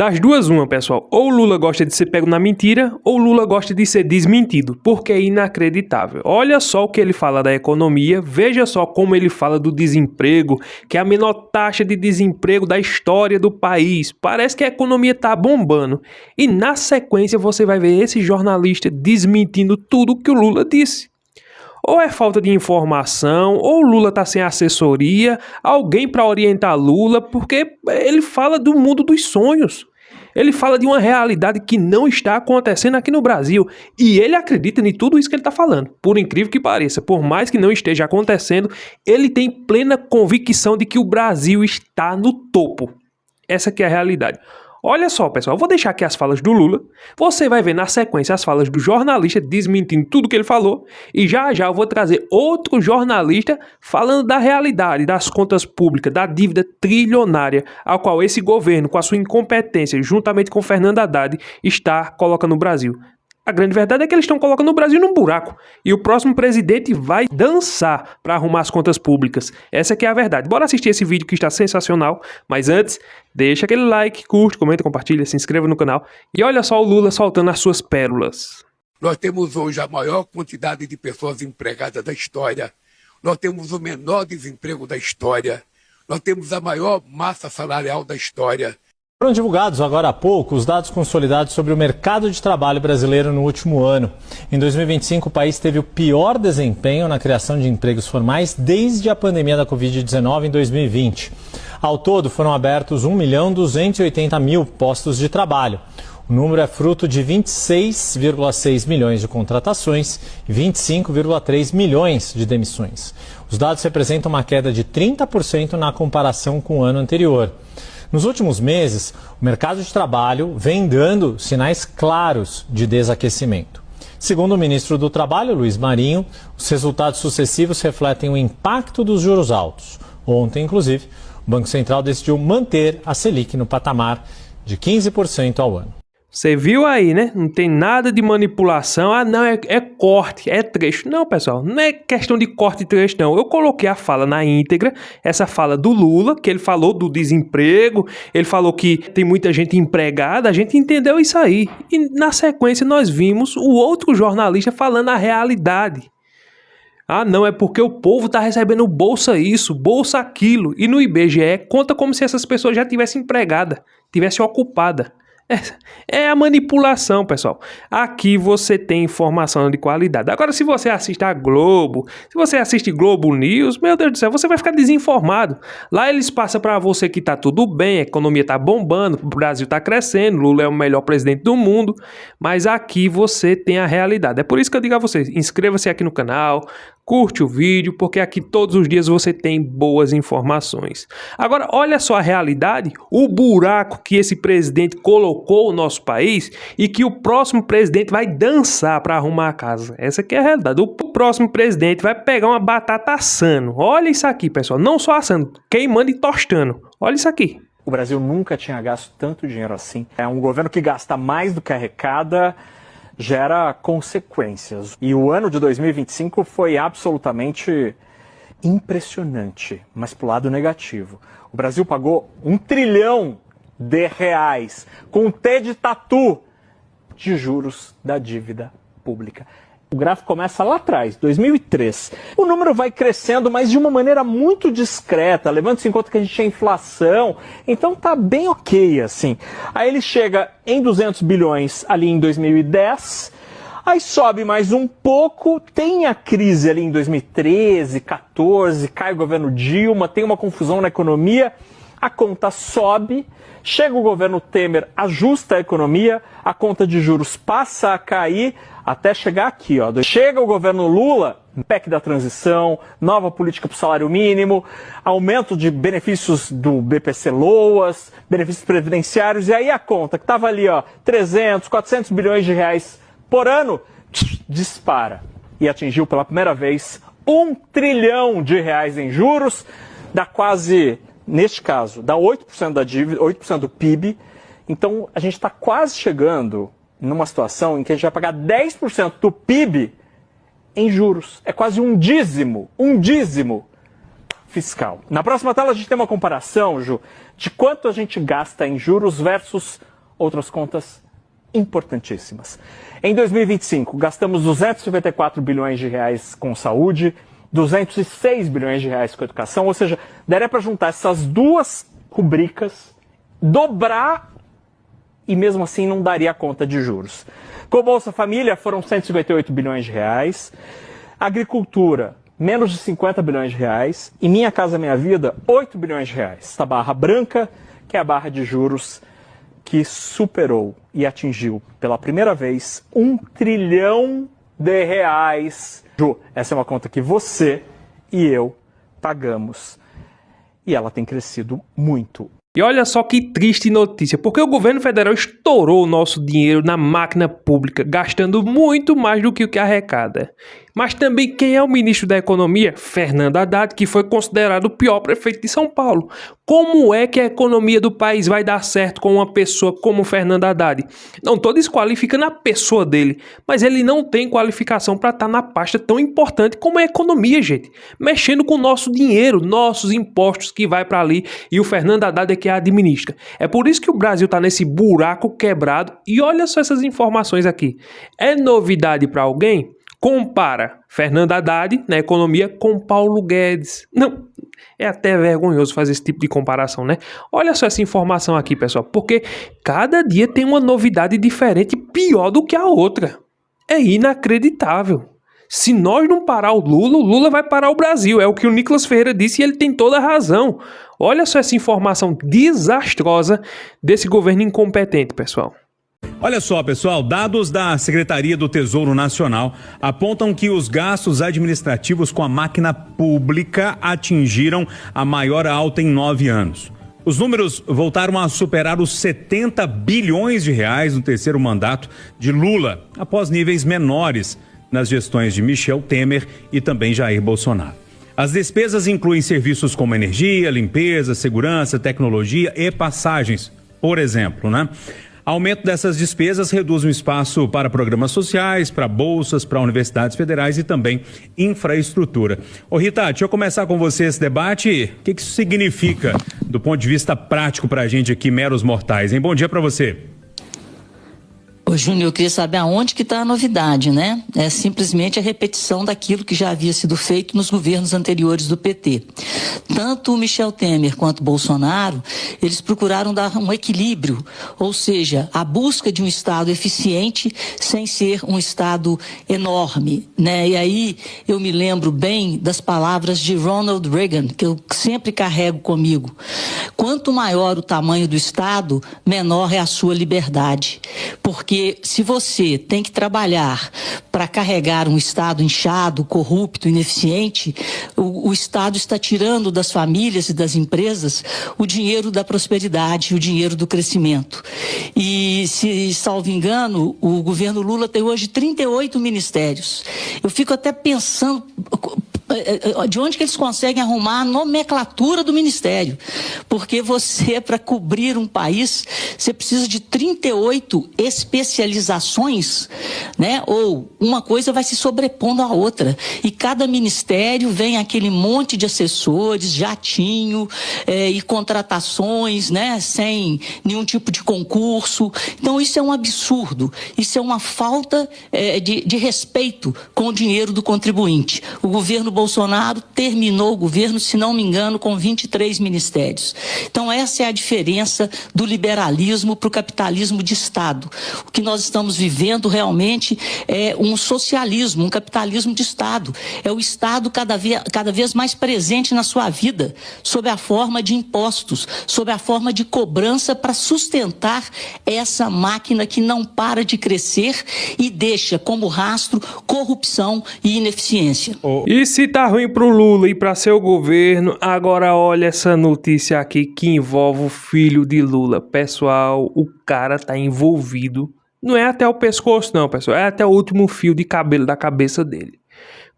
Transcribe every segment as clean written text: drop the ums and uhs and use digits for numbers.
Das duas, uma, pessoal. Ou o Lula gosta de ser pego na mentira, ou o Lula gosta de ser desmentido, porque é inacreditável. Olha só o que ele fala da economia, veja só como ele fala do desemprego, que é a menor taxa de desemprego da história do país. Parece que a economia tá bombando. E na sequência você vai ver esse jornalista desmentindo tudo que o Lula disse. Ou é falta de informação, ou o Lula tá sem assessoria, alguém para orientar Lula, porque ele fala do mundo dos sonhos. Ele fala de uma realidade que não está acontecendo aqui no Brasil. E ele acredita em tudo isso que ele está falando. Por incrível que pareça, por mais que não esteja acontecendo, ele tem plena convicção de que o Brasil está no topo. Essa que é a realidade. Olha só, pessoal, eu vou deixar aqui as falas do Lula, você vai ver na sequência as falas do jornalista desmentindo tudo que ele falou, e já eu vou trazer outro jornalista falando da realidade, das contas públicas, da dívida trilionária, a qual esse governo, com a sua incompetência, juntamente com Fernando Haddad, está colocando no Brasil. A grande verdade é que eles estão colocando o Brasil num buraco. E o próximo presidente vai dançar para arrumar as contas públicas. Essa que é a verdade. Bora assistir esse vídeo que está sensacional. Mas antes, deixa aquele like, curte, comenta, compartilha, se inscreva no canal. E olha só o Lula soltando as suas pérolas. Nós temos hoje a maior quantidade de pessoas empregadas da história. Nós temos o menor desemprego da história. Nós temos a maior massa salarial da história. Foram divulgados agora há pouco os dados consolidados sobre o mercado de trabalho brasileiro no último ano. Em 2025, o país teve o pior desempenho na criação de empregos formais desde a pandemia da Covid-19 em 2020. Ao todo, foram abertos 1.280.000 postos de trabalho. O número é fruto de 26,6 milhões de contratações e 25,3 milhões de demissões. Os dados representam uma queda de 30% na comparação com o ano anterior. Nos últimos meses, o mercado de trabalho vem dando sinais claros de desaquecimento. Segundo o ministro do Trabalho, Luiz Marinho, os resultados sucessivos refletem o impacto dos juros altos. Ontem, inclusive, o Banco Central decidiu manter a Selic no patamar de 15% ao ano. Você viu aí, né? Não tem nada de manipulação. Ah, não, é corte, é trecho. Não, pessoal, não é questão de corte e trecho, não. Eu coloquei a fala na íntegra, essa fala do Lula, que ele falou do desemprego, ele falou que tem muita gente empregada, a gente entendeu isso aí. E na sequência nós vimos o outro jornalista falando a realidade. Ah, não, é porque o povo está recebendo bolsa isso, bolsa aquilo. E no IBGE conta como se essas pessoas já tivessem empregada, tivessem ocupada. É a manipulação, pessoal. Aqui você tem informação de qualidade. Agora, se você assiste a Globo, se você assiste Globo News, meu Deus do céu, você vai ficar desinformado. Lá eles passam para você que tá tudo bem, a economia tá bombando, o Brasil tá crescendo, Lula é o melhor presidente do mundo, mas aqui você tem a realidade. É por isso que eu digo a vocês, inscreva-se aqui no canal, curte o vídeo, porque aqui todos os dias você tem boas informações. Agora, olha só a realidade, o buraco que esse presidente colocou o nosso país e que o próximo presidente vai dançar para arrumar a casa. Essa aqui é a realidade. O próximo presidente vai pegar uma batata assando. Olha isso aqui, pessoal. Não só assando, queimando e tostando. Olha isso aqui. O Brasil nunca tinha gasto tanto dinheiro assim. É um governo que gasta mais do que arrecada, gera consequências. E o ano de 2025 foi absolutamente impressionante, mas pro lado negativo. O Brasil pagou R$1 trilhão com T de tatu de juros da dívida pública. O gráfico começa lá atrás, 2003. O número vai crescendo, mas de uma maneira muito discreta, levando-se em conta que a gente tinha inflação, então tá bem ok, assim. Aí ele chega em 200 bilhões ali em 2010, aí sobe mais um pouco, tem a crise ali em 2013, 14, cai o governo Dilma, tem uma confusão na economia, a conta sobe, chega o governo Temer, ajusta a economia, a conta de juros passa a cair, até chegar aqui, ó. Chega o governo Lula, PEC da transição, nova política para o salário mínimo, aumento de benefícios do BPC-Loas, benefícios previdenciários, e aí a conta que estava ali, ó, 300, 400 bilhões de reais por ano, dispara. E atingiu pela primeira vez R$1 trilhão em juros, dá quase, neste caso, dá 8% da dívida, 8% do PIB. Então a gente está quase chegando numa situação em que a gente vai pagar 10% do PIB em juros. É quase um dízimo fiscal. Na próxima tela a gente tem uma comparação, Ju, de quanto a gente gasta em juros versus outras contas importantíssimas. Em 2025, gastamos 254 bilhões de reais com saúde, 206 bilhões de reais com educação, ou seja, daria para juntar essas duas rubricas, dobrar e mesmo assim não daria conta de juros. Com Bolsa Família foram 158 bilhões de reais, agricultura, menos de 50 bilhões de reais, e Minha Casa Minha Vida, 8 bilhões de reais. Essa barra branca, que é a barra de juros que superou e atingiu pela primeira vez 1 trilhão de reais. Ju, essa é uma conta que você e eu pagamos e ela tem crescido muito. E olha só que triste notícia, porque o governo federal estourou o nosso dinheiro na máquina pública, gastando muito mais do que o que arrecada. Mas também quem é o ministro da Economia? Fernando Haddad, que foi considerado o pior prefeito de São Paulo. Como é que a economia do país vai dar certo com uma pessoa como Fernando Haddad? Não estou desqualificando a pessoa dele, mas ele não tem qualificação para estar na pasta tão importante como a economia, gente. Mexendo com o nosso dinheiro, nossos impostos que vai para ali, e o Fernando Haddad é que administra. É por isso que o Brasil está nesse buraco quebrado. E olha só essas informações aqui. É novidade para alguém? Compara Fernando Haddad na economia com Paulo Guedes. Não, é até vergonhoso fazer esse tipo de comparação, né? Olha só essa informação aqui, pessoal, porque cada dia tem uma novidade diferente, pior do que a outra. É inacreditável. Se nós não parar o Lula vai parar o Brasil. É o que o Nicolas Ferreira disse e ele tem toda a razão. Olha só essa informação desastrosa desse governo incompetente, pessoal. Olha só, pessoal, dados da Secretaria do Tesouro Nacional apontam que os gastos administrativos com a máquina pública atingiram a maior alta em 9 anos. Os números voltaram a superar os 70 bilhões de reais no terceiro mandato de Lula, após níveis menores nas gestões de Michel Temer e também Jair Bolsonaro. As despesas incluem serviços como energia, limpeza, segurança, tecnologia e passagens, por exemplo, né? Aumento dessas despesas reduz o espaço para programas sociais, para bolsas, para universidades federais e também infraestrutura. Ô Rita, deixa eu começar com você esse debate. O que isso significa do ponto de vista prático para a gente aqui, meros mortais, hein? Bom dia para você. Ô Júnior, eu queria saber aonde que está a novidade, né? É simplesmente a repetição daquilo que já havia sido feito nos governos anteriores do PT. Tanto o Michel Temer quanto o Bolsonaro, eles procuraram dar um equilíbrio, ou seja, a busca de um Estado eficiente sem ser um Estado enorme, né? E aí eu me lembro bem das palavras de Ronald Reagan, que eu sempre carrego comigo. Quanto maior o tamanho do Estado, menor é a sua liberdade. Porque se você tem que trabalhar para carregar um Estado inchado, corrupto, ineficiente, o Estado está tirando das famílias e das empresas o dinheiro da prosperidade, o dinheiro do crescimento. E, se salvo engano, o governo Lula tem hoje 38 ministérios. Eu fico até pensando de onde que eles conseguem arrumar a nomenclatura do ministério, porque você, para cobrir um país, você precisa de 38 especializações, né? Ou uma coisa vai se sobrepondo à outra, e cada ministério vem aquele monte de assessores, jatinho, e contratações, né? Sem nenhum tipo de concurso. Então isso é um absurdo, isso é uma falta de respeito com o dinheiro do contribuinte. O governo Bolsonaro terminou o governo, se não me engano, com 23 ministérios. Então essa é a diferença do liberalismo para o capitalismo de Estado. O que nós estamos vivendo realmente é um socialismo, um capitalismo de Estado. É o Estado cada vez mais presente na sua vida, sob a forma de impostos, sob a forma de cobrança para sustentar essa máquina que não para de crescer e deixa como rastro corrupção e ineficiência. E se tá ruim pro Lula e pra seu governo, agora olha essa notícia aqui que envolve o filho de Lula. Pessoal, o cara tá envolvido. Não é até o pescoço não, pessoal. É até o último fio de cabelo da cabeça dele.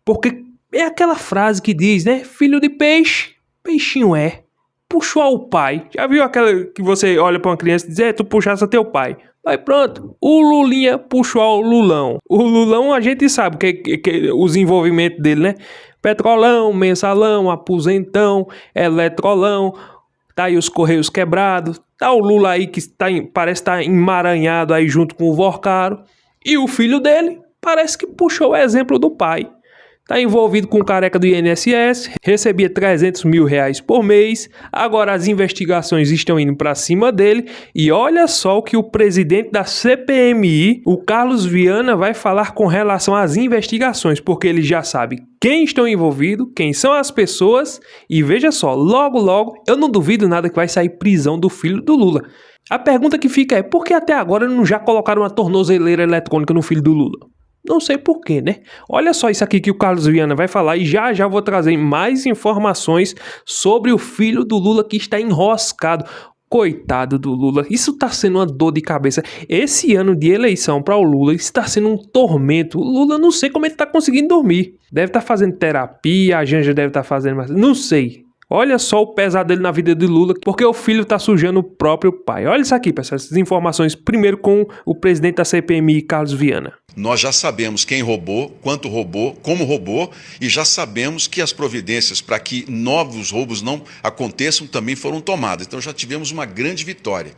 Porque é aquela frase que diz, né? Filho de peixe, peixinho é. Puxou ao pai. Já viu aquela que você olha pra uma criança e diz, tu puxasse a teu pai. Aí pronto, o Lulinha puxou ao Lulão. O Lulão a gente sabe que os envolvimentos dele, né? Petrolão, mensalão, aposentão, eletrolão. tá aí os Correios quebrados, tá o Lula aí que parece estar emaranhado aí junto com o Vorcaro, e o filho dele parece que puxou o exemplo do pai. Tá envolvido com o careca do INSS, recebia R$300 mil por mês, agora as investigações estão indo para cima dele, e olha só o que o presidente da CPMI, o Carlos Viana, vai falar com relação às investigações, porque ele já sabe quem estão envolvidos, quem são as pessoas, e veja só, logo, eu não duvido nada que vai sair prisão do filho do Lula. A pergunta que fica é, por que até agora não já colocaram uma tornozeleira eletrônica no filho do Lula? Não sei porquê, né? Olha só isso aqui que o Carlos Viana vai falar e já vou trazer mais informações sobre o filho do Lula que está enroscado. Coitado do Lula, isso tá sendo uma dor de cabeça. Esse ano de eleição para o Lula está sendo um tormento. O Lula, não sei como ele tá conseguindo dormir. Deve estar fazendo terapia, a Janja deve estar fazendo, mas não sei. Olha só o pesadelo na vida de Lula, porque o filho tá sujando o próprio pai. Olha isso aqui, pessoal, essas informações primeiro com o presidente da CPMI, Carlos Viana. Nós já sabemos quem roubou, quanto roubou, como roubou, e já sabemos que as providências para que novos roubos não aconteçam também foram tomadas. Então já tivemos uma grande vitória.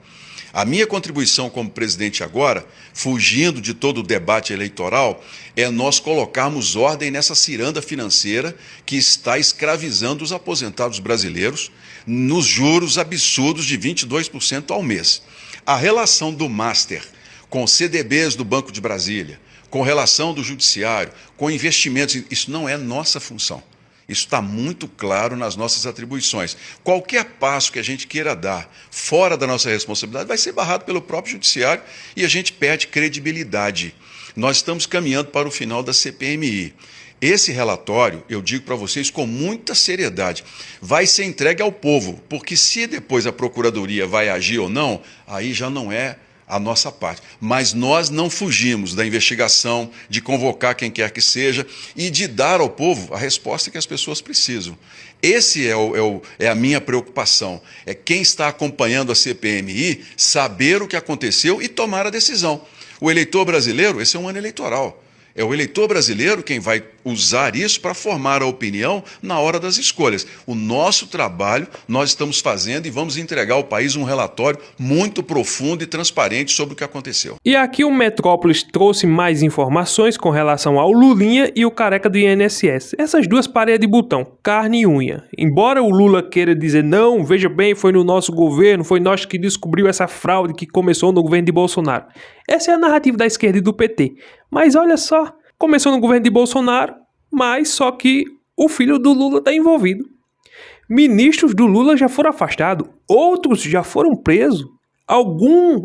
A minha contribuição como presidente agora, fugindo de todo o debate eleitoral, é nós colocarmos ordem nessa ciranda financeira que está escravizando os aposentados brasileiros nos juros absurdos de 22% ao mês. A relação do Master com CDBs do Banco de Brasília, com relação do Judiciário, com investimentos, isso não é nossa função. Isso está muito claro nas nossas atribuições. Qualquer passo que a gente queira dar fora da nossa responsabilidade vai ser barrado pelo próprio Judiciário e a gente perde credibilidade. Nós estamos caminhando para o final da CPMI. Esse relatório, eu digo para vocês com muita seriedade, vai ser entregue ao povo, porque se depois a Procuradoria vai agir ou não, aí já não é a nossa parte. Mas nós não fugimos da investigação, de convocar quem quer que seja e de dar ao povo a resposta que as pessoas precisam. Esse é a minha preocupação, é quem está acompanhando a CPMI saber o que aconteceu e tomar a decisão. O eleitor brasileiro, esse é um ano eleitoral. É o eleitor brasileiro quem vai usar isso para formar a opinião na hora das escolhas. O nosso trabalho nós estamos fazendo e vamos entregar ao país um relatório muito profundo e transparente sobre o que aconteceu. E aqui o Metrópolis trouxe mais informações com relação ao Lulinha e o careca do INSS. Essas duas paredes de botão, carne e unha. Embora o Lula queira dizer, não, veja bem, foi no nosso governo, foi nós que descobriu essa fraude que começou no governo de Bolsonaro. Essa é a narrativa da esquerda e do PT. Mas olha só, começou no governo de Bolsonaro, mas só que o filho do Lula está envolvido. Ministros do Lula já foram afastados, outros já foram presos.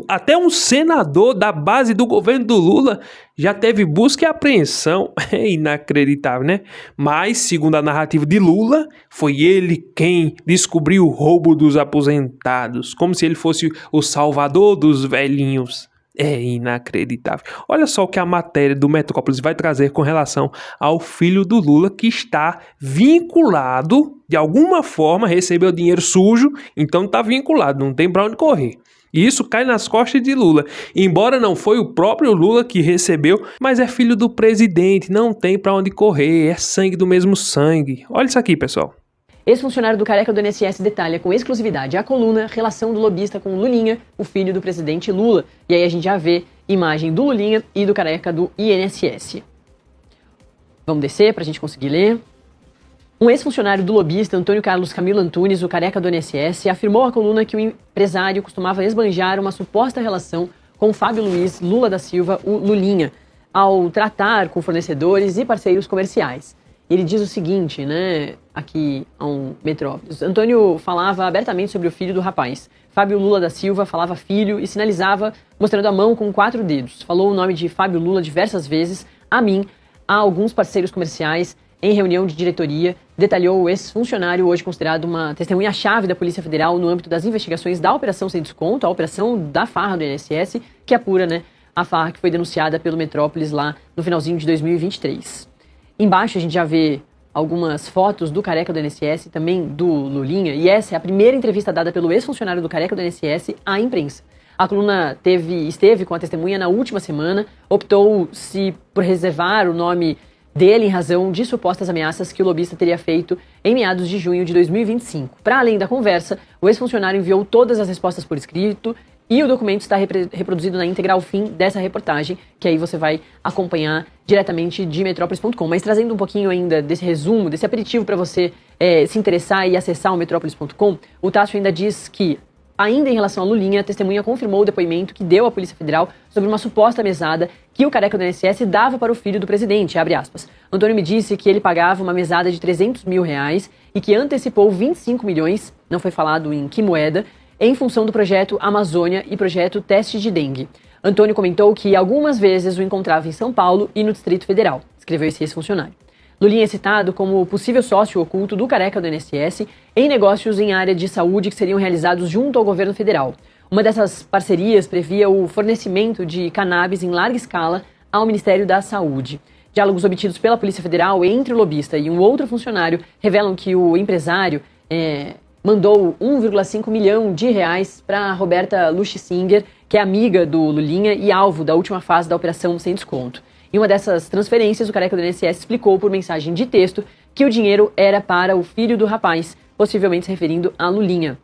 Até um senador da base do governo do Lula já teve busca e apreensão. É inacreditável, né? Mas, segundo a narrativa de Lula, foi ele quem descobriu o roubo dos aposentados, como se ele fosse o salvador dos velhinhos. É inacreditável. Olha só o que a matéria do Metrópolis vai trazer com relação ao filho do Lula, que está vinculado, de alguma forma, recebeu dinheiro sujo, então está vinculado, não tem para onde correr. E isso cai nas costas de Lula. Embora não foi o próprio Lula que recebeu, mas é filho do presidente, não tem para onde correr, é sangue do mesmo sangue. Olha isso aqui, pessoal. Ex-funcionário do careca do INSS detalha com exclusividade a coluna relação do lobista com Lulinha, o filho do presidente Lula. E aí a gente já vê imagem do Lulinha e do careca do INSS. Vamos descer para a gente conseguir ler. Um ex-funcionário do lobista, Antônio Carlos Camilo Antunes, o careca do INSS, afirmou à coluna que o empresário costumava esbanjar uma suposta relação com Fábio Luiz Lula da Silva, o Lulinha, ao tratar com fornecedores e parceiros comerciais. Ele diz o seguinte, né, aqui a um Metrópolis. Antônio falava abertamente sobre o filho do rapaz. Fábio Lula da Silva falava filho e sinalizava mostrando a mão com 4 dedos. Falou o nome de Fábio Lula diversas vezes, a mim, a alguns parceiros comerciais, em reunião de diretoria. Detalhou o ex-funcionário, hoje considerado uma testemunha-chave da Polícia Federal no âmbito das investigações da Operação Sem Desconto, a operação da farra do INSS, que apura, né, a farra que foi denunciada pelo Metrópolis lá no finalzinho de 2023. Embaixo a gente já vê algumas fotos do careca do INSS e também do Lulinha, e essa é a primeira entrevista dada pelo ex-funcionário do careca do INSS à imprensa. A coluna esteve com a testemunha na última semana, optou-se por reservar o nome dele em razão de supostas ameaças que o lobista teria feito em meados de junho de 2025. Para além da conversa, o ex-funcionário enviou todas as respostas por escrito e o documento está reproduzido na íntegra ao fim dessa reportagem, que aí você vai acompanhar diretamente de metrópolis.com. Mas trazendo um pouquinho ainda desse resumo, desse aperitivo para você se interessar e acessar o metrópolis.com, o Tássio ainda diz que, ainda em relação a Lulinha, a testemunha confirmou o depoimento que deu à Polícia Federal sobre uma suposta mesada que o careca do INSS dava para o filho do presidente, abre aspas. Antônio me disse que ele pagava uma mesada de R$300 mil e que antecipou 25 milhões, não foi falado em que moeda, em função do projeto Amazônia e projeto Teste de Dengue. Antônio comentou que algumas vezes o encontrava em São Paulo e no Distrito Federal, escreveu esse ex-funcionário. Lulinha é citado como possível sócio oculto do careca do INSS em negócios em área de saúde que seriam realizados junto ao governo federal. Uma dessas parcerias previa o fornecimento de cannabis em larga escala ao Ministério da Saúde. Diálogos obtidos pela Polícia Federal entre o lobista e um outro funcionário revelam que o empresário mandou R$1,5 milhão para Roberta Luxinger, que é amiga do Lulinha e alvo da última fase da operação sem desconto. Em uma dessas transferências, o careca do INSS explicou por mensagem de texto que o dinheiro era para o filho do rapaz, possivelmente se referindo a Lulinha.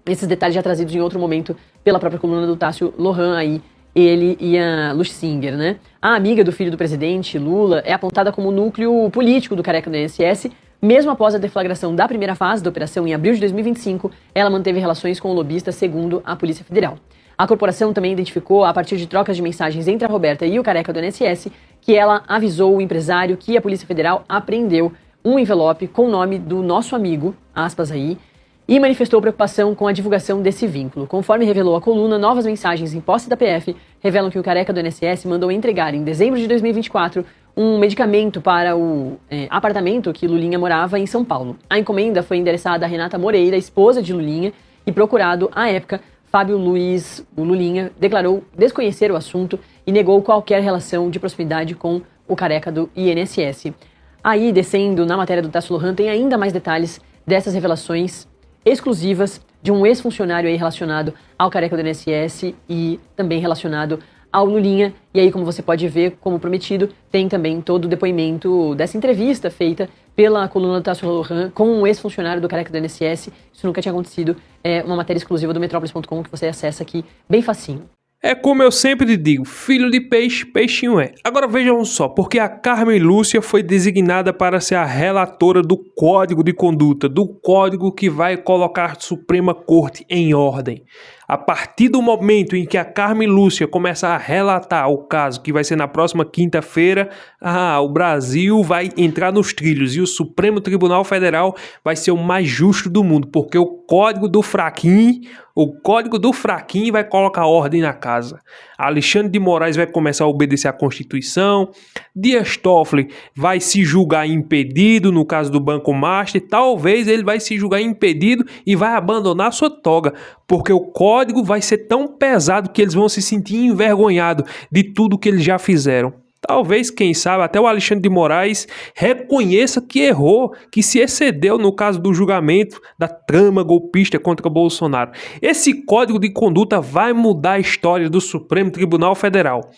Esses detalhes já trazidos em outro momento pela própria coluna do Tássio Lohan aí, ele e a Luxinger, né? A amiga do filho do presidente, Lula, é apontada como núcleo político do careca do INSS. Mesmo após a deflagração da primeira fase da operação em abril de 2025, ela manteve relações com o lobista, segundo a Polícia Federal. A corporação também identificou, a partir de trocas de mensagens entre a Roberta e o careca do INSS, que ela avisou o empresário que a Polícia Federal apreendeu um envelope com o nome do nosso amigo, aspas aí, e manifestou preocupação com a divulgação desse vínculo. Conforme revelou a coluna, novas mensagens em posse da PF revelam que o careca do INSS mandou entregar em dezembro de 2024 um medicamento para o apartamento que Lulinha morava em São Paulo. A encomenda foi endereçada a Renata Moreira, esposa de Lulinha, e procurado, à época, Fábio Luiz Lulinha declarou desconhecer o assunto e negou qualquer relação de proximidade com o careca do INSS. Aí, descendo na matéria do Tássio Lohan, tem ainda mais detalhes dessas revelações exclusivas de um ex-funcionário aí relacionado ao careca do INSS e também relacionado ao Lulinha. E aí, como você pode ver, como prometido, tem também todo o depoimento dessa entrevista feita pela coluna do Tássio Lohan com um ex-funcionário do careca do INSS. Isso nunca tinha acontecido. É uma matéria exclusiva do metrópolis.com que você acessa aqui bem facinho. É como eu sempre digo, filho de peixe, peixinho é. Agora vejam só, porque a Carmen Lúcia foi designada para ser a relatora do Código de Conduta, do código que vai colocar a Suprema Corte em ordem. A partir do momento em que a Carmen Lúcia começar a relatar o caso, que vai ser na próxima quinta-feira, o Brasil vai entrar nos trilhos e o Supremo Tribunal Federal vai ser o mais justo do mundo, porque o Código do Fraquinho vai colocar ordem na casa. Alexandre de Moraes vai começar a obedecer à Constituição, Dias Toffoli vai se julgar impedido no caso do Banco Master, talvez ele vai se julgar impedido e vai abandonar sua toga, porque o código vai ser tão pesado que eles vão se sentir envergonhados de tudo que eles já fizeram. Talvez, quem sabe, até o Alexandre de Moraes reconheça que errou, que se excedeu no caso do julgamento da trama golpista contra Bolsonaro. Esse código de conduta vai mudar a história do Supremo Tribunal Federal.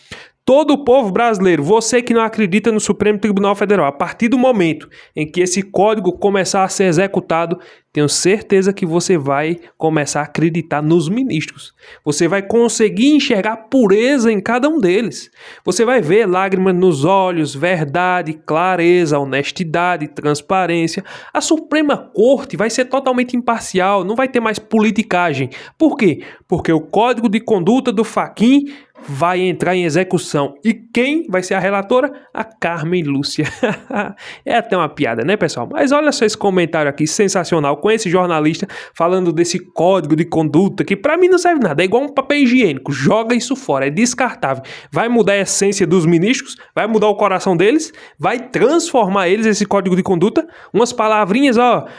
Todo o povo brasileiro, você que não acredita no Supremo Tribunal Federal, a partir do momento em que esse código começar a ser executado, tenho certeza que você vai começar a acreditar nos ministros. Você vai conseguir enxergar pureza em cada um deles. Você vai ver lágrimas nos olhos, verdade, clareza, honestidade, transparência. A Suprema Corte vai ser totalmente imparcial, não vai ter mais politicagem. Por quê? Porque o Código de Conduta do Fachin vai entrar em execução. E quem vai ser a relatora? A Carmen Lúcia. É até uma piada, né, pessoal? Mas olha só esse comentário aqui, sensacional, com esse jornalista falando desse código de conduta, que pra mim não serve nada, é igual um papel higiênico, joga isso fora, é descartável. Vai mudar a essência dos ministros, vai mudar o coração deles, vai transformar eles, esse código de conduta, umas palavrinhas,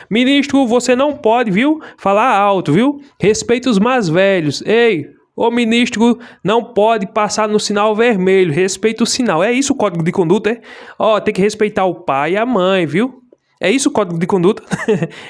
ministro, você não pode, viu, falar alto, viu, respeita os mais velhos, ei, o ministro não pode passar no sinal vermelho, respeita o sinal. É isso o código de conduta, é? Tem que respeitar o pai e a mãe, viu? É isso o código de conduta?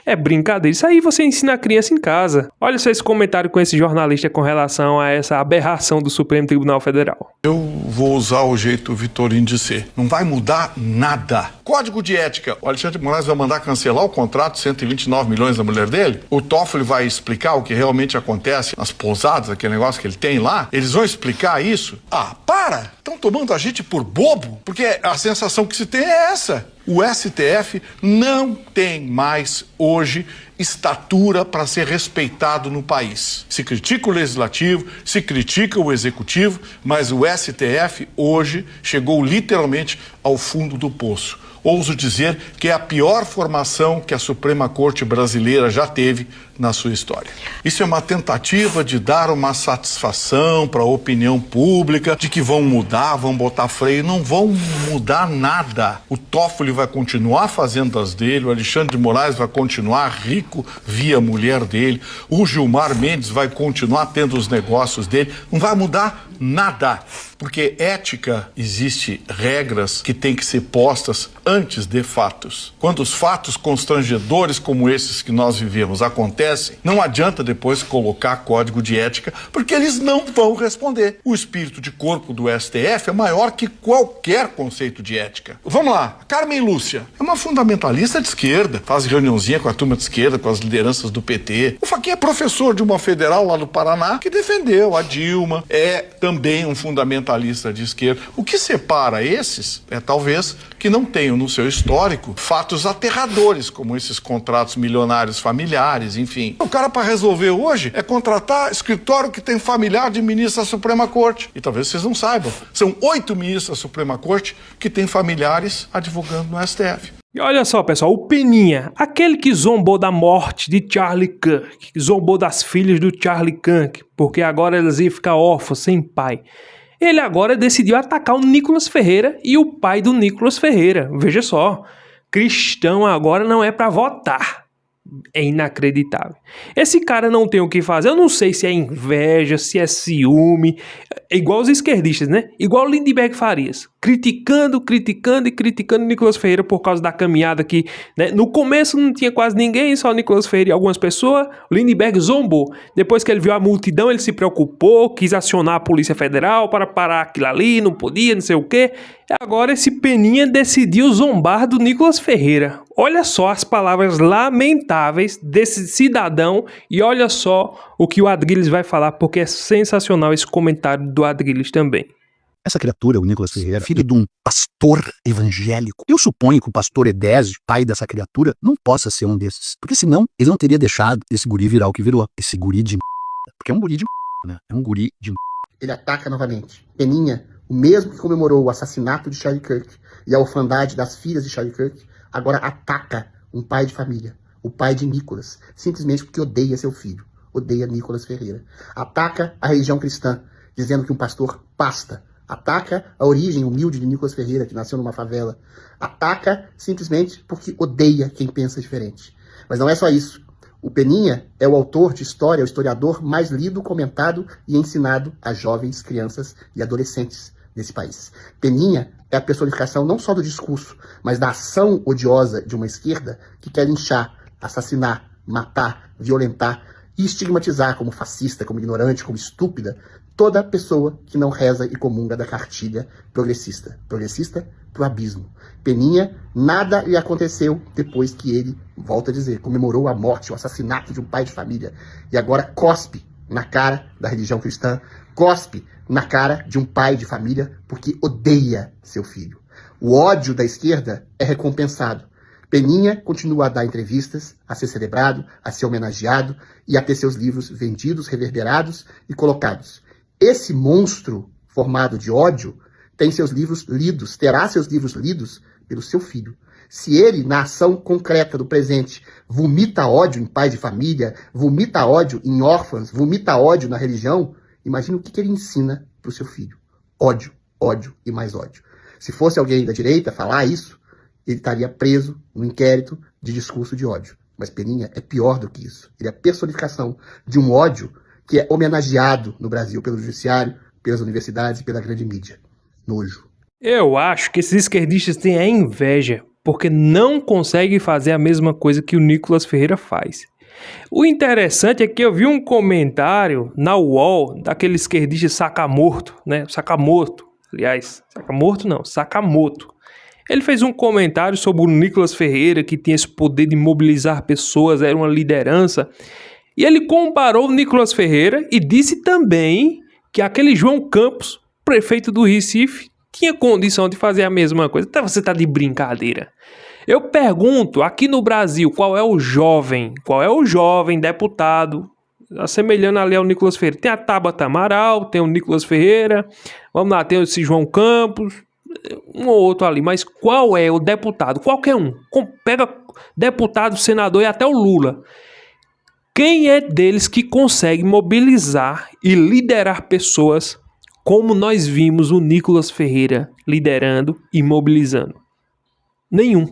É brincadeira. Isso aí você ensina a criança em casa. Olha só esse comentário com esse jornalista com relação a essa aberração do Supremo Tribunal Federal. Eu vou usar o jeito Vitorino de ser. Não vai mudar nada. Código de ética. O Alexandre de Moraes vai mandar cancelar o contrato de 129 milhões da mulher dele? O Toffoli vai explicar o que realmente acontece nas pousadas, aquele negócio que ele tem lá? Eles vão explicar isso? Ah, para! Estão tomando a gente por bobo? Porque a sensação que se tem é essa. O STF não tem mais hoje estatura para ser respeitado no país. Se critica o legislativo, se critica o executivo, mas o STF hoje chegou literalmente ao fundo do poço. Ouso dizer que é a pior formação que a Suprema Corte brasileira já teve na sua história. Isso é uma tentativa de dar uma satisfação para a opinião pública, de que vão mudar, vão botar freio. Não vão mudar nada. O Toffoli vai continuar fazendo as dele, o Alexandre de Moraes vai continuar rico via mulher dele, o Gilmar Mendes vai continuar tendo os negócios dele. Não vai mudar nada. Porque ética, existe regras que têm que ser postas antes de fatos. Quando os fatos constrangedores como esses que nós vivemos acontecem, não adianta depois colocar código de ética, porque eles não vão responder. O espírito de corpo do STF é maior que qualquer conceito de ética. Vamos lá, Carmen Lúcia é uma fundamentalista de esquerda, faz reuniãozinha com a turma de esquerda, com as lideranças do PT. O Fachin é professor de uma federal lá do Paraná que defendeu a Dilma, é também um fundamentalista de esquerda. O que separa esses é talvez que não tenham no seu histórico fatos aterradores, como esses contratos milionários familiares, enfim. O cara, para resolver hoje, é contratar escritório que tem familiar de ministro da Suprema Corte. E talvez vocês não saibam, são 8 ministros da Suprema Corte que têm familiares advogando no STF. E olha só, pessoal, o Peninha, aquele que zombou da morte de Charlie Kirk, que zombou das filhas do Charlie Kirk, porque agora elas iam ficar órfãos, sem pai. Ele agora decidiu atacar o Nicolas Ferreira e o pai do Nicolas Ferreira. Veja só, cristão agora não é para votar. É inacreditável. Esse cara não tem o que fazer. Eu não sei se é inveja, se é ciúme. É igual os esquerdistas, né? Igual o Lindenberg Farias. Criticando Nicolas Ferreira por causa da caminhada que, né? No começo não tinha quase ninguém, só o Nicolas Ferreira e algumas pessoas. O Lindenberg zombou. Depois que ele viu a multidão, ele se preocupou, quis acionar a Polícia Federal para parar aquilo ali, não podia, não sei o quê. Agora esse Peninha decidiu zombar do Nicolas Ferreira. Olha só as palavras lamentáveis desse cidadão e olha só o que o Adrilles vai falar, porque é sensacional esse comentário do Adrilles também. Essa criatura, o Nicolas Ferreira, filho de um pastor evangélico. Eu suponho que o pastor Edésio, pai dessa criatura, não possa ser um desses. Porque senão ele não teria deixado esse guri virar o que virou. Esse guri de porque é um guri de né? É um guri de Ele ataca novamente. Peninha, o mesmo que comemorou o assassinato de Charlie Kirk e a orfandade das filhas de Charlie Kirk, agora ataca um pai de família, o pai de Nicolas, simplesmente porque odeia seu filho, odeia Nicolas Ferreira. Ataca a religião cristã, dizendo que um pastor pasta. Ataca a origem humilde de Nicolas Ferreira, que nasceu numa favela. Ataca simplesmente porque odeia quem pensa diferente. Mas não é só isso. O Peninha é o autor de história, o historiador mais lido, comentado e ensinado a jovens, crianças e adolescentes desse país. Peninha é a personificação não só do discurso, mas da ação odiosa de uma esquerda que quer linchar, assassinar, matar, violentar e estigmatizar como fascista, como ignorante, como estúpida, toda pessoa que não reza e comunga da cartilha progressista. Progressista pro abismo. Peninha, nada lhe aconteceu depois que ele, volto a dizer, comemorou a morte, o assassinato de um pai de família e agora cospe na cara da religião cristã, cospe na cara de um pai de família porque odeia seu filho. O ódio da esquerda é recompensado. Peninha continua a dar entrevistas, a ser celebrado, a ser homenageado e a ter seus livros vendidos, reverberados e colocados. Esse monstro formado de ódio tem seus livros lidos, terá seus livros lidos pelo seu filho. Se ele, na ação concreta do presente, vomita ódio em pais de família, vomita ódio em órfãos, vomita ódio na religião, imagina o que ele ensina para o seu filho. Ódio, ódio e mais ódio. Se fosse alguém da direita falar isso, ele estaria preso no inquérito de discurso de ódio. Mas Peninha é pior do que isso. Ele é a personificação de um ódio que é homenageado no Brasil pelo judiciário, pelas universidades e pela grande mídia. Nojo. Eu acho que esses esquerdistas têm a inveja, porque não consegue fazer a mesma coisa que o Nicolas Ferreira faz. O interessante é que eu vi um comentário na UOL daquele esquerdista Sakamoto, né? Sakamoto, aliás, Sakamoto não, Sakamoto. Ele fez um comentário sobre o Nicolas Ferreira, que tinha esse poder de mobilizar pessoas, era uma liderança. E ele comparou o Nicolas Ferreira e disse também que aquele João Campos, prefeito do Recife, tinha condição de fazer a mesma coisa. Então você tá de brincadeira. Eu pergunto, aqui no Brasil, qual é o jovem deputado, assemelhando ali ao Nicolas Ferreira? Tem a Tabata Amaral, tem o Nicolas Ferreira, vamos lá, tem esse João Campos, um ou outro ali, mas qual é o deputado? Qualquer um. Pega deputado, senador e até o Lula. Quem é deles que consegue mobilizar e liderar pessoas como nós vimos o Nicolas Ferreira liderando e mobilizando? Nenhum.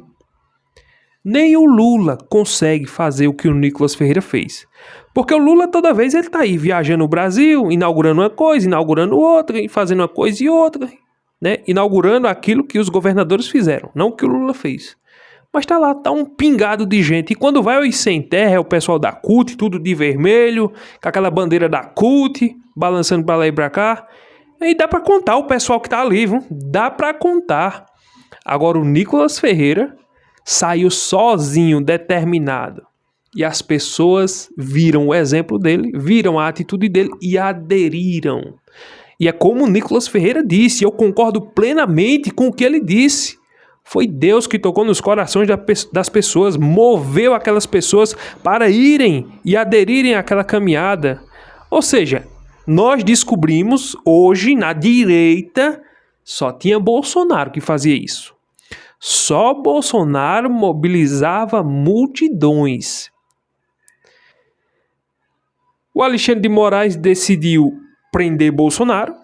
Nem o Lula consegue fazer o que o Nicolas Ferreira fez. Porque o Lula toda vez ele tá aí viajando o Brasil, inaugurando uma coisa, inaugurando outra, fazendo uma coisa e outra, né? Inaugurando aquilo que os governadores fizeram, não o que o Lula fez. Mas tá lá, tá um pingado de gente. E quando vai ao Sem Terra, é o pessoal da CUT, tudo de vermelho, com aquela bandeira da CUT, balançando pra lá e pra cá. E dá pra contar o pessoal que tá ali, viu? Dá pra contar. Agora o Nicolas Ferreira saiu sozinho, determinado. E as pessoas viram o exemplo dele, viram a atitude dele e aderiram. E é como o Nicolas Ferreira disse, eu concordo plenamente com o que ele disse. Foi Deus que tocou nos corações das pessoas, moveu aquelas pessoas para irem e aderirem àquela caminhada. Ou seja, nós descobrimos hoje na direita só tinha Bolsonaro que fazia isso. Só Bolsonaro mobilizava multidões. O Alexandre de Moraes decidiu prender Bolsonaro,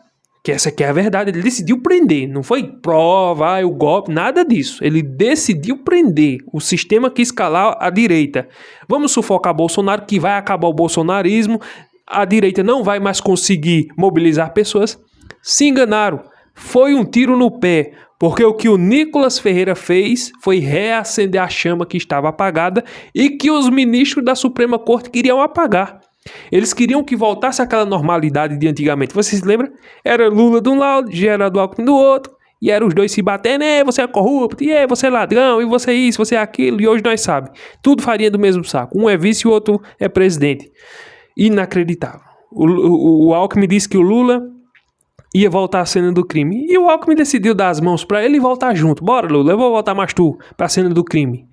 que essa aqui é a verdade, ele decidiu prender, não foi prova, o golpe, nada disso. Ele decidiu prender, o sistema quis calar a direita. Vamos sufocar Bolsonaro, que vai acabar o bolsonarismo, a direita não vai mais conseguir mobilizar pessoas. Se enganaram, foi um tiro no pé, porque o que o Nicolas Ferreira fez foi reacender a chama que estava apagada e que os ministros da Suprema Corte queriam apagar. Eles queriam que voltasse àquela normalidade de antigamente. Vocês se lembram? Era Lula de um lado, Geraldo Alckmin do outro, e eram os dois se batendo, você é corrupto, você é ladrão, e você é isso, você é aquilo, e hoje nós sabemos. Tudo farinha do mesmo saco. Um é vice e o outro é presidente. Inacreditável. O Alckmin disse que o Lula ia voltar à cena do crime. E o Alckmin decidiu dar as mãos pra ele e voltar junto. Bora, Lula, eu vou voltar mais tu pra cena do crime.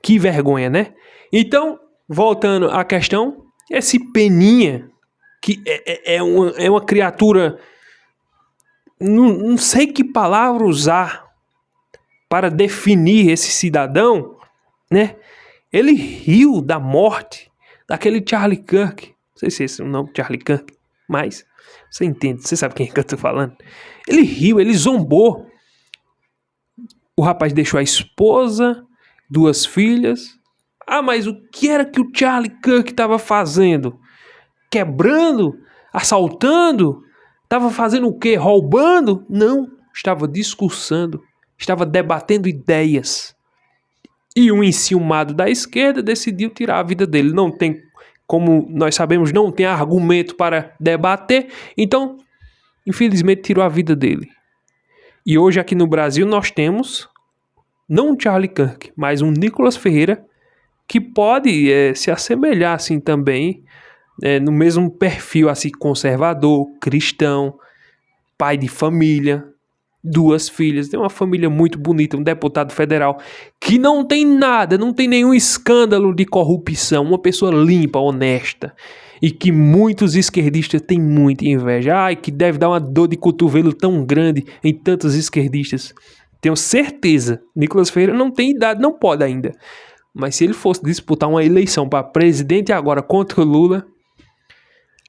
Que vergonha, né? Então, voltando à questão, esse Peninha, que é uma criatura, não sei que palavra usar para definir esse cidadão, né? Ele riu da morte daquele Charlie Kirk. Não sei se esse é o nome, Charlie Kirk, mas você entende, você sabe quem é que eu tô falando. Ele riu, ele zombou. O rapaz deixou a esposa, 2 filhas. Ah, mas o que era que o Charlie Kirk estava fazendo? Quebrando? Assaltando? Estava fazendo o quê? Roubando? Não, estava discursando, estava debatendo ideias. E um enciumado da esquerda decidiu tirar a vida dele. Não tem, como nós sabemos, não tem argumento para debater. Então, infelizmente, tirou a vida dele. E hoje aqui no Brasil nós temos, não um Charlie Kirk, mas um Nicolas Ferreira, que pode se assemelhar assim também, no mesmo perfil assim, conservador, cristão, pai de família, 2 filhas, tem uma família muito bonita, um deputado federal que não tem nada, não tem nenhum escândalo de corrupção, uma pessoa limpa, honesta, e que muitos esquerdistas têm muita inveja. Ai, que deve dar uma dor de cotovelo tão grande em tantos esquerdistas. Tenho certeza, Nicolas Ferreira não tem idade, não pode ainda. Mas se ele fosse disputar uma eleição para presidente agora contra o Lula,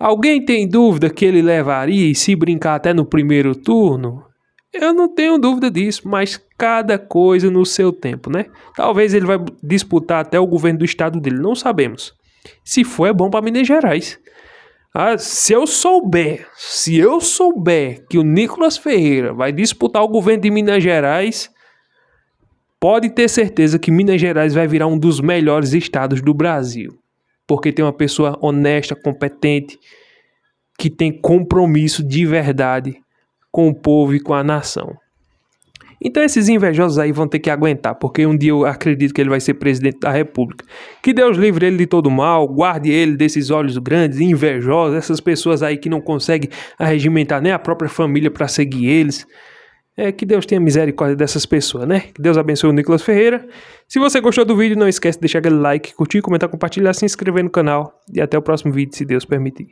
alguém tem dúvida que ele levaria e se brincar até no primeiro turno? Eu não tenho dúvida disso, mas cada coisa no seu tempo, né? Talvez ele vai disputar até o governo do estado dele, não sabemos. Se for, é bom para Minas Gerais. Se eu souber que o Nicolas Ferreira vai disputar o governo de Minas Gerais, pode ter certeza que Minas Gerais vai virar um dos melhores estados do Brasil. Porque tem uma pessoa honesta, competente, que tem compromisso de verdade com o povo e com a nação. Então esses invejosos aí vão ter que aguentar, porque um dia eu acredito que ele vai ser presidente da República. Que Deus livre ele de todo mal, guarde ele desses olhos grandes, invejosos, essas pessoas aí que não conseguem arregimentar nem a própria família para seguir eles. Que Deus tenha misericórdia dessas pessoas, né? Que Deus abençoe o Nicolas Ferreira. Se você gostou do vídeo, não esquece de deixar aquele like, curtir, comentar, compartilhar, se inscrever no canal. E até o próximo vídeo, se Deus permitir.